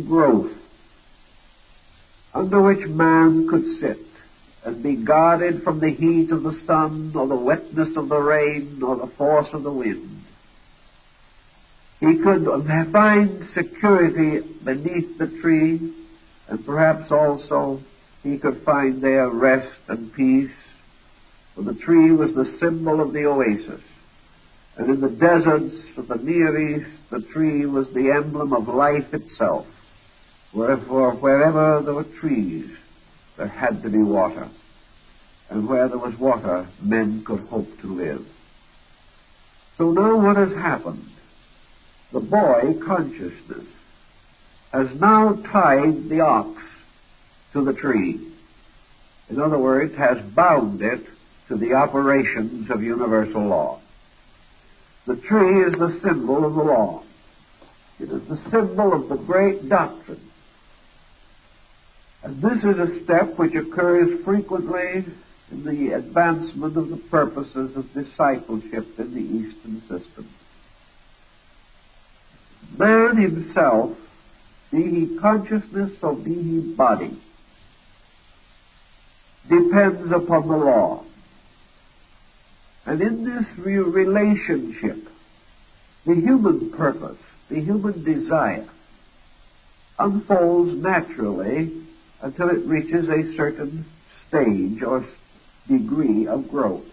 growth under which man could sit and be guarded from the heat of the sun or the wetness of the rain or the force of the wind. He could find security beneath the tree, and perhaps also he could find there rest and peace, for the tree was the symbol of the oasis. And in the deserts of the Near East, the tree was the emblem of life itself. Wherefore, wherever there were trees, there had to be water. And where there was water, men could hope to live. So now what has happened? The boy consciousness has now tied the ox to the tree. In other words, has bound it to the operations of universal law. The tree is the symbol of the law. It is the symbol of the great doctrine. And this is a step which occurs frequently in the advancement of the purposes of discipleship in the Eastern system. Man himself, be he consciousness or be he body, depends upon the law. And in this relationship, the human purpose, the human desire, unfolds naturally until it reaches a certain stage or degree of growth.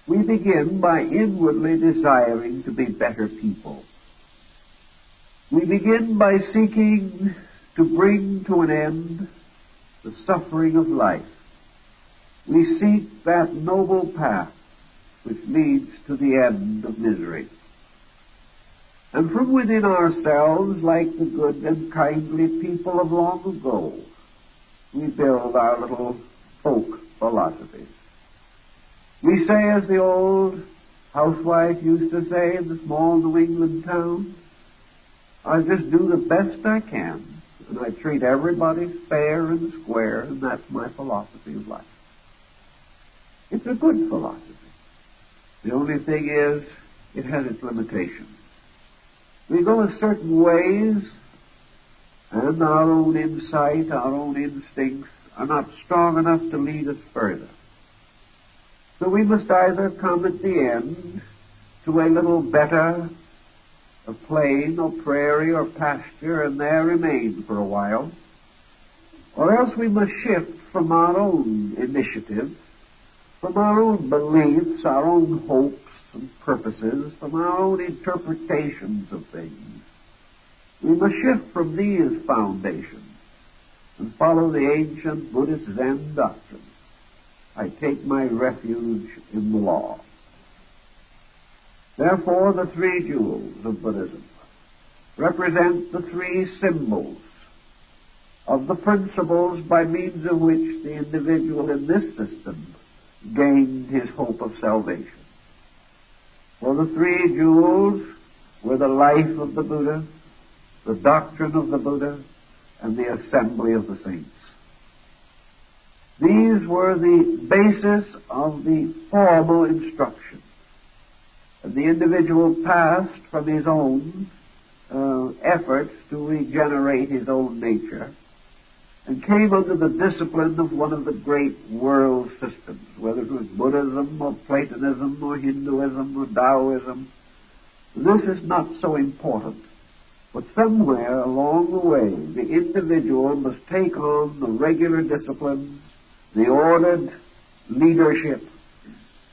We begin by inwardly desiring to be better people. We begin by seeking to bring to an end the suffering of life. We seek that noble path which leads to the end of misery. And from within ourselves, like the good and kindly people of long ago, we build our little folk philosophies. We say, as the old housewife used to say in the small New England town, I just do the best I can, and I treat everybody fair and square, and that's my philosophy of life. It's a good philosophy. The only thing is, it has its limitations. We go a certain ways, and our own insight, our own instincts are not strong enough to lead us further. So we must either come at the end to a little better, a plain or prairie or pasture, and there remain for a while, or else we must shift from our own initiative, from our own beliefs, our own hopes and purposes, from our own interpretations of things. We must shift from these foundations and follow the ancient Buddhist Zen doctrine. I take my refuge in the law. Therefore, the three jewels of Buddhism represent the three symbols of the principles by means of which the individual in this system gained his hope of salvation. For the three jewels were the life of the Buddha, the doctrine of the Buddha, and the assembly of the saints. These were the basis of the formal instruction. And the individual passed from his own efforts to regenerate his own nature and came under the discipline of one of the great world systems, whether it was Buddhism or Platonism or Hinduism or Taoism. This is not so important. But somewhere along the way, the individual must take on the regular disciplines, the ordered leadership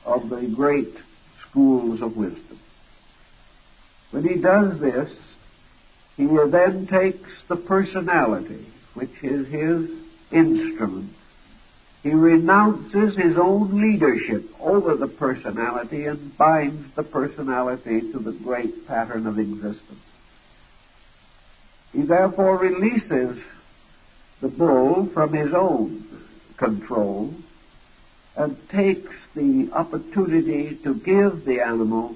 of the great schools of wisdom. When he does this, he then takes the personality, which is his instrument. He renounces his own leadership over the personality and binds the personality to the great pattern of existence. He therefore releases the bull from his own control and takes the opportunity to give the animal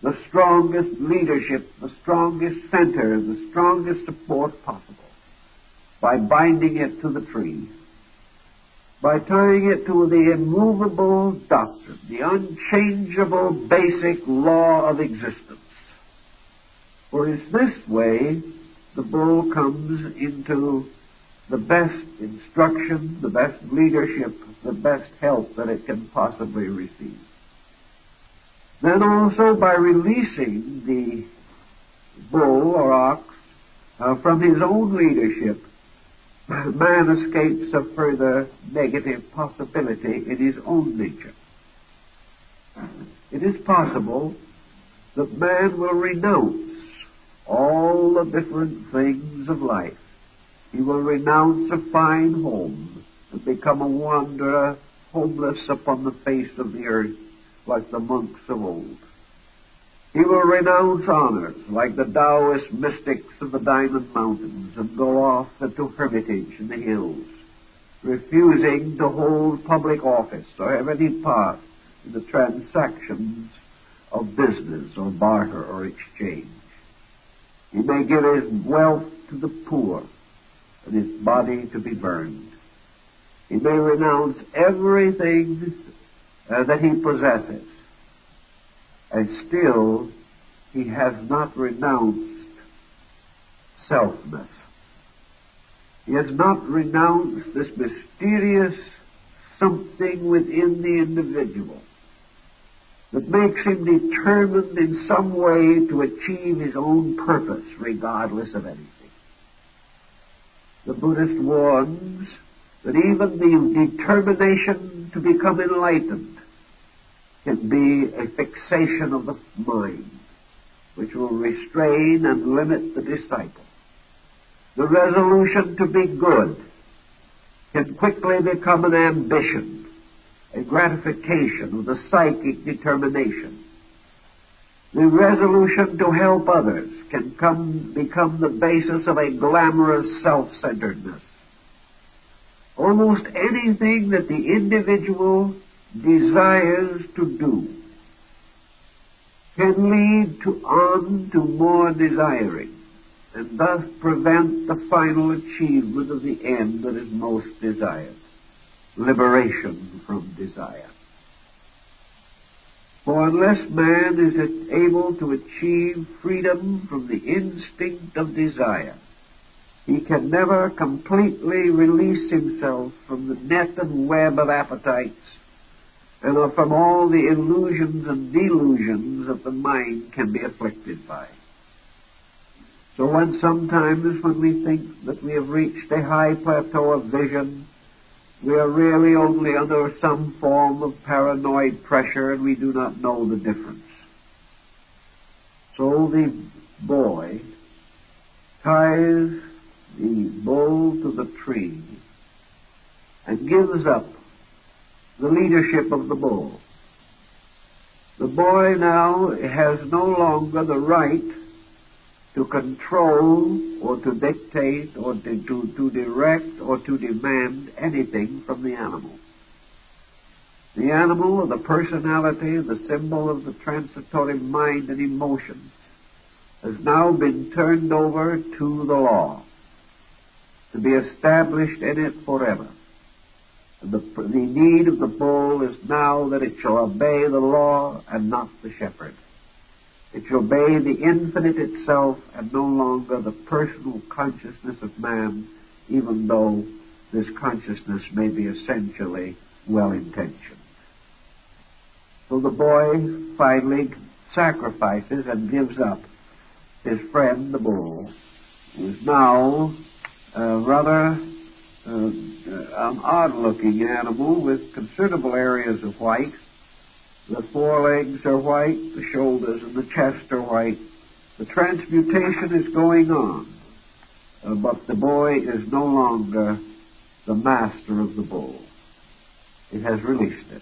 the strongest leadership, the strongest center, the strongest support possible by binding it to the tree, by tying it to the immovable doctrine, the unchangeable basic law of existence. For it's this way the bull comes into the best instruction, the best leadership, the best help that it can possibly receive. Then also by releasing the bull or ox from his own leadership, man escapes a further negative possibility in his own nature. It is possible that man will renounce all the different things of life. He will renounce a fine home and become a wanderer, homeless upon the face of the earth, like the monks of old. He will renounce honors, like the Taoist mystics of the Diamond Mountains, and go off into hermitage in the hills, refusing to hold public office or have any part in the transactions of business or barter or exchange. He may give his wealth to the poor and his body to be burned. He may renounce everything that he possesses, and still he has not renounced selfness. He has not renounced this mysterious something within the individual that makes him determined in some way to achieve his own purpose regardless of anything. The Buddhist warns that even the determination to become enlightened can be a fixation of the mind, which will restrain and limit the disciple. The resolution to be good can quickly become an ambition, a gratification of the psychic determination. The resolution to help others can become the basis of a glamorous self-centeredness. Almost anything that the individual desires to do can lead on to more desiring, and thus prevent the final achievement of the end that is most desired, liberation from desire. For unless man is able to achieve freedom from the instinct of desire, he can never completely release himself from the net and web of appetites and from all the illusions and delusions that the mind can be afflicted by. So sometimes when we think that we have reached a high plateau of vision, we are really only under some form of paranoid pressure and we do not know the difference. So the boy ties the bull to the tree and gives up the leadership of the bull. The boy now has no longer the right to control or to dictate or to direct or to demand anything from the animal. The animal, or the personality, the symbol of the transitory mind and emotions, has now been turned over to the law, to be established in it forever. The need of the bull is now that it shall obey the law and not the shepherd. It shall obey the infinite itself and no longer the personal consciousness of man, even though this consciousness may be essentially well-intentioned. So the boy finally sacrifices and gives up his friend, the bull, who is now rather an odd-looking animal with considerable areas of white. The forelegs are white, the shoulders and the chest are white. The transmutation is going on, but the boy is no longer the master of the bull. It has released it.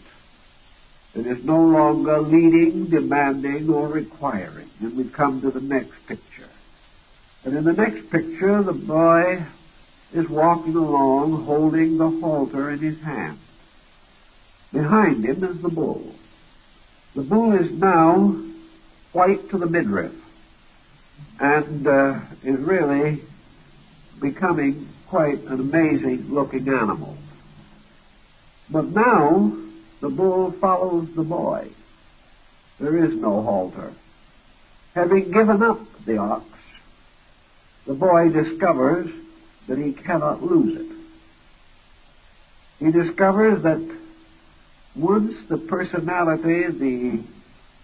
It is no longer leading, demanding, or requiring. And we come to the next picture. And in the next picture, the boy is walking along holding the halter in his hand. Behind him is the bull. The bull is now white to the midriff and is really becoming quite an amazing looking animal. But now the bull follows the boy. There is no halter. Having given up the ox, the boy discovers that he cannot lose it. He discovers that once the personality, the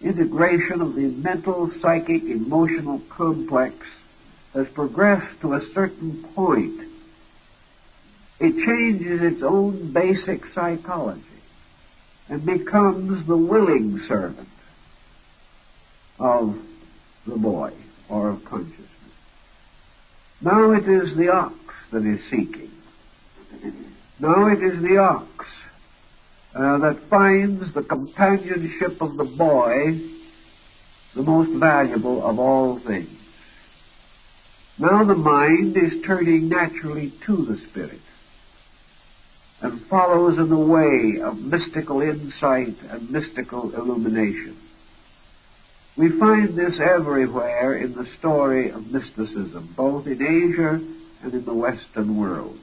integration of the mental, psychic, emotional complex has progressed to a certain point, it changes its own basic psychology and becomes the willing servant of the boy or of consciousness. Now it is the ox that is seeking. Now it is the ox that finds the companionship of the boy the most valuable of all things. Now the mind is turning naturally to the spirit and follows in the way of mystical insight and mystical illumination. We find this everywhere in the story of mysticism, both in Asia and in the Western world.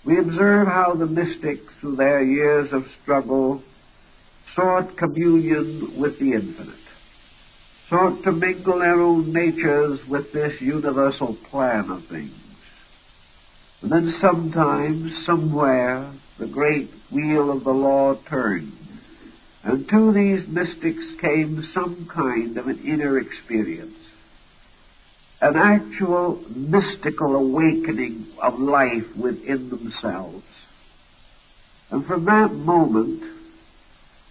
We observe how the mystics, through their years of struggle, sought communion with the infinite, sought to mingle their own natures with this universal plan of things. And then sometimes, somewhere, the great wheel of the law turned, and to these mystics came some kind of an inner experience, an actual mystical awakening of life within themselves. And from that moment,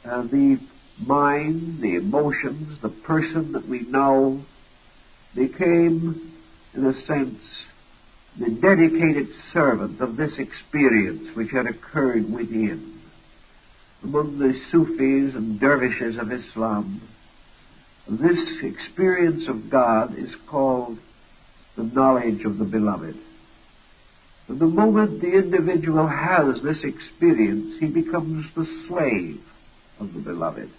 the mind, the emotions, the person that we know became, in a sense, the dedicated servant of this experience which had occurred within. Among the Sufis and dervishes of Islam, this experience of God is called the knowledge of the beloved. And the moment the individual has this experience, he becomes the slave of the beloved.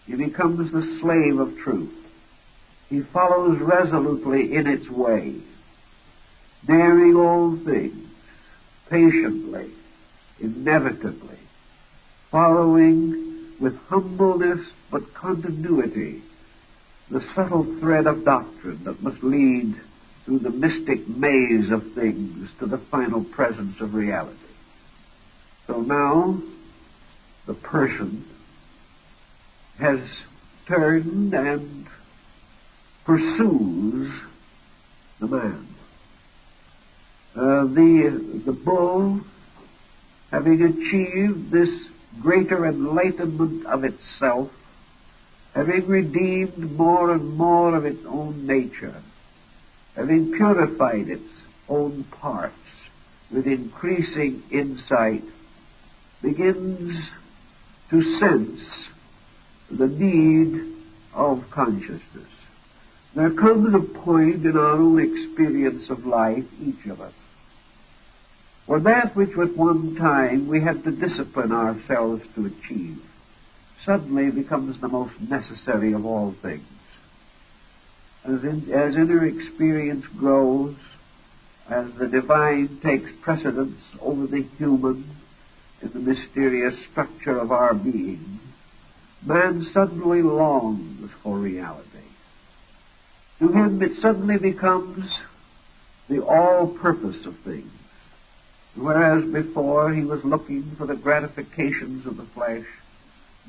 He becomes the slave of truth. He follows resolutely in its way, bearing all things, patiently, inevitably, following with humbleness but continuity the subtle thread of doctrine that must lead through the mystic maze of things to the final presence of reality. So now the person has turned and pursues the man. The bull, having achieved this greater enlightenment of itself, having redeemed more and more of its own nature, having purified its own parts with increasing insight, begins to sense the need of consciousness. There comes a point in our own experience of life, each of us, where that which at one time we had to discipline ourselves to achieve suddenly becomes the most necessary of all things. As inner experience grows, as the divine takes precedence over the human in the mysterious structure of our being, man suddenly longs for reality. To him it suddenly becomes the all-purpose of things. Whereas before he was looking for the gratifications of the flesh,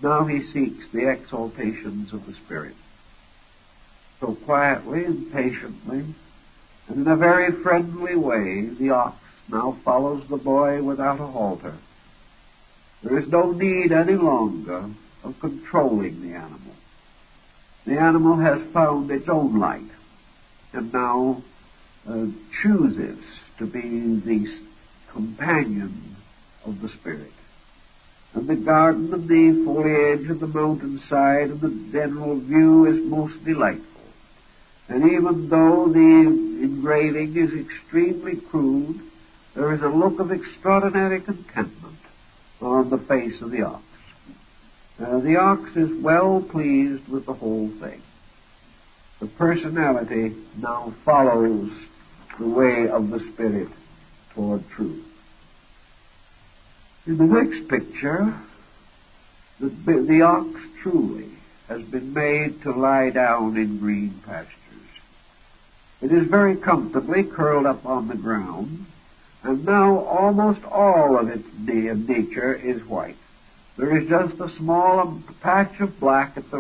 now he seeks the exaltations of the spirit. So quietly and patiently, and in a very friendly way, the ox now follows the boy without a halter. There is no need any longer of controlling the animal. The animal has found its own light and now chooses to be the companion of the spirit. And the garden and the foliage of the mountainside and the general view is most delightful. And even though the engraving is extremely crude, there is a look of extraordinary contentment on the face of the ox. The ox is well pleased with the whole thing. The personality now follows the way of the spirit toward truth. In the next picture, the ox truly has been made to lie down in green pastures. It is very comfortably curled up on the ground, and now almost all of its nature is white. There is just a small patch of black at the